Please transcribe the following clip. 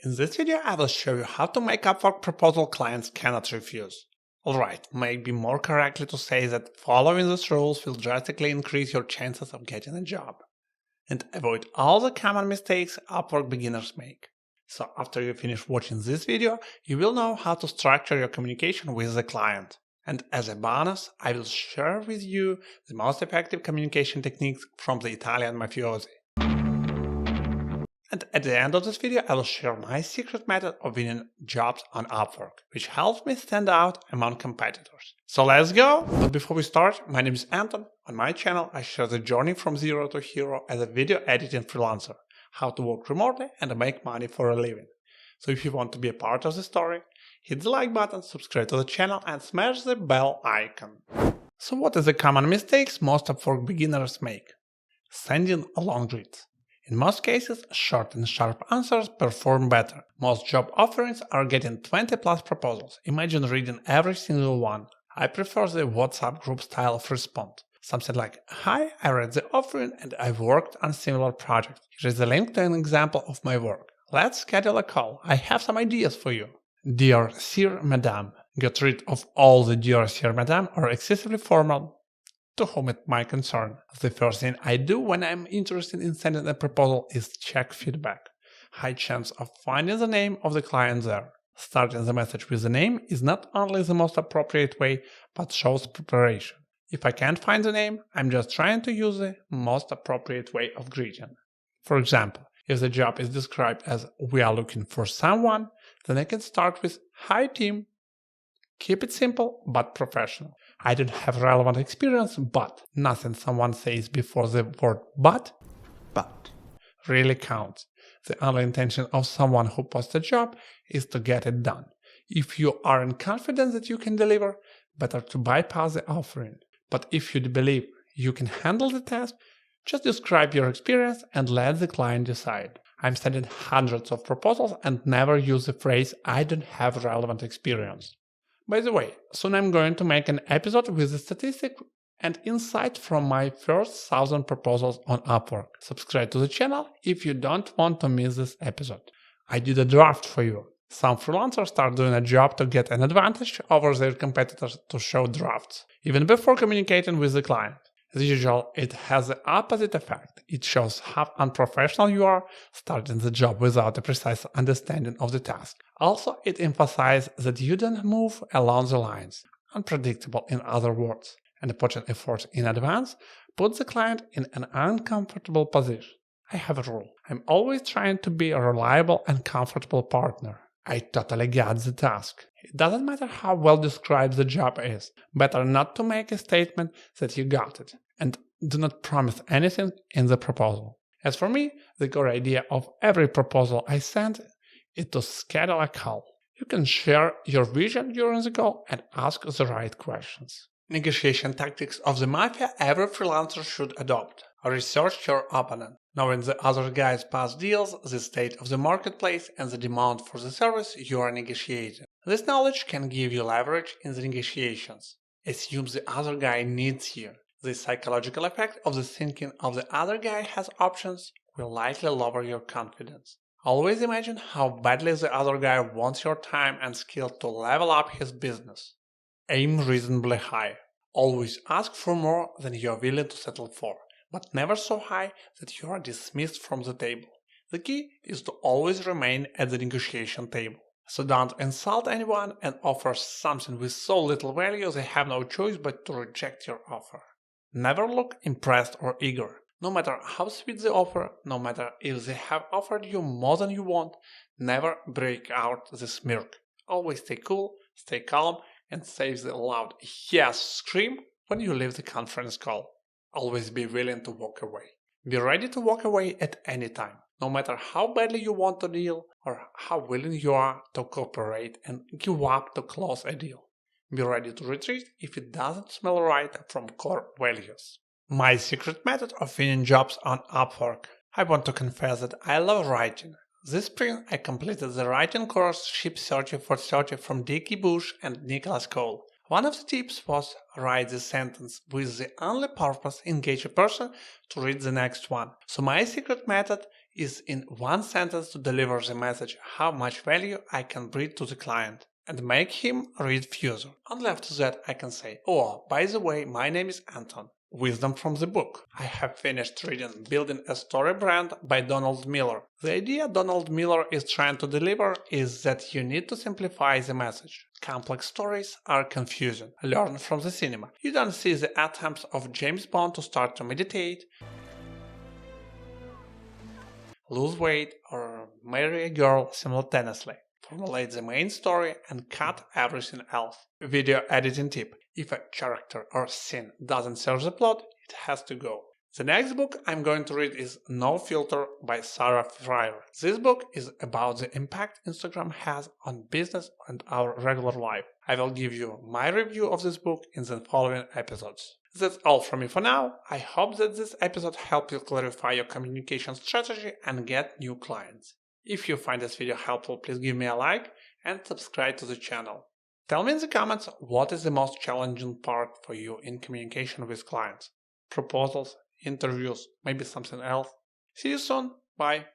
In this video, I will show you how to make Upwork proposal clients cannot refuse. Alright, maybe more correctly to say that following these rules will drastically increase your chances of getting a job and avoid all the common mistakes Upwork beginners make. So after you finish watching this video, you will know how to structure your communication with the client. And as a bonus, I will share with you the most effective communication techniques from the Italian mafiosi. And at the end of this video, I will share my secret method of winning jobs on Upwork, which helps me stand out among competitors. So let's go! But before we start, my name is Anton. On my channel, I share the journey from zero to hero as a video editing freelancer, how to work remotely and make money for a living. So if you want to be a part of the story, hit the like button, subscribe to the channel and smash the bell icon. So what are the common mistakes most Upwork beginners make? Sending long reads. In most cases, short and sharp answers perform better. Most job offerings are getting 20 plus proposals. Imagine reading every single one. I prefer the WhatsApp group style of response. Something like, "Hi, I read the offering and I've worked on similar projects. Here is a link to an example of my work. Let's schedule a call. I have some ideas for you." Dear Sir Madam. Get rid of all the Dear Sir Madam or excessively formal to whom it might concern. The first thing I do when I'm interested in sending a proposal is check feedback. High chance of finding the name of the client there. Starting the message with the name is not only the most appropriate way, but shows preparation. If I can't find the name, I'm just trying to use the most appropriate way of greeting. For example, if the job is described as "we are looking for someone," then I can start with "Hi team." Keep it simple but professional. I don't have relevant experience, but nothing someone says before the word but really counts. The only intention of someone who posts a job is to get it done. If you aren't confident that you can deliver, better to bypass the offering. But if you believe you can handle the task, just describe your experience and let the client decide. I'm sending hundreds of proposals and never use the phrase "I don't have relevant experience." By the way, soon I'm going to make an episode with the statistic and insight from my first 1,000 proposals on Upwork. Subscribe to the channel if you don't want to miss this episode. I did a draft for you. Some freelancers start doing a job to get an advantage over their competitors to show drafts, even before communicating with the client. As usual, it has the opposite effect. It shows how unprofessional you are starting the job without a precise understanding of the task. Also, it emphasizes that you don't move along the lines, unpredictable in other words, and putting effort in advance puts the client in an uncomfortable position. I have a rule. I'm always trying to be a reliable and comfortable partner. I totally got the task. It doesn't matter how well described the job is. Better not to make a statement that you got it, and do not promise anything in the proposal. As for me, the core idea of every proposal I send is to schedule a call. You can share your vision during the call and ask the right questions. Negotiation tactics of the mafia every freelancer should adopt. Research your opponent. Knowing the other guy's past deals, the state of the marketplace, and the demand for the service you are negotiating. This knowledge can give you leverage in the negotiations. Assume the other guy needs you. The psychological effect of the thinking of the other guy has options will likely lower your confidence. Always imagine how badly the other guy wants your time and skill to level up his business. Aim reasonably high. Always ask for more than you are willing to settle for, but never so high that you are dismissed from the table. The key is to always remain at the negotiation table. So don't insult anyone and offer something with so little value they have no choice but to reject your offer. Never look impressed or eager. No matter how sweet the offer, no matter if they have offered you more than you want, never break out the smirk. Always stay cool, stay calm, and say the loud "yes" scream when you leave the conference call. Always be willing to walk away. Be ready to walk away at any time, no matter how badly you want to deal or how willing you are to cooperate and give up to close a deal. Be ready to retreat if it doesn't smell right from core values. My secret method of winning jobs on Upwork. I want to confess that I love writing. This spring I completed the writing course Ship 30 for 30 from Dickie Bush and Nicholas Cole. One of the tips was write the sentence with the only purpose engage a person to read the next one. So my secret method is in one sentence to deliver the message how much value I can bring to the client and make him read further. Only after that I can say, oh, by the way, my name is Anton. Wisdom from the book. I have finished reading Building a Story Brand by Donald Miller. The idea Donald Miller is trying to deliver is that you need to simplify the message. Complex stories are confusing. Learn from the cinema. You don't see the attempts of James Bond to start to meditate, lose weight, or marry a girl simultaneously. Formulate the main story and cut everything else. Video editing tip. If a character or scene doesn't serve the plot, it has to go. The next book I'm going to read is No Filter by Sarah Fryer. This book is about the impact Instagram has on business and our regular life. I will give you my review of this book in the following episodes. That's all from me for now. I hope that this episode helped you clarify your communication strategy and get new clients. If you find this video helpful, please give me a like and subscribe to the channel. Tell me in the comments what is the most challenging part for you in communication with clients. Proposals, interviews, maybe something else. See you soon. Bye.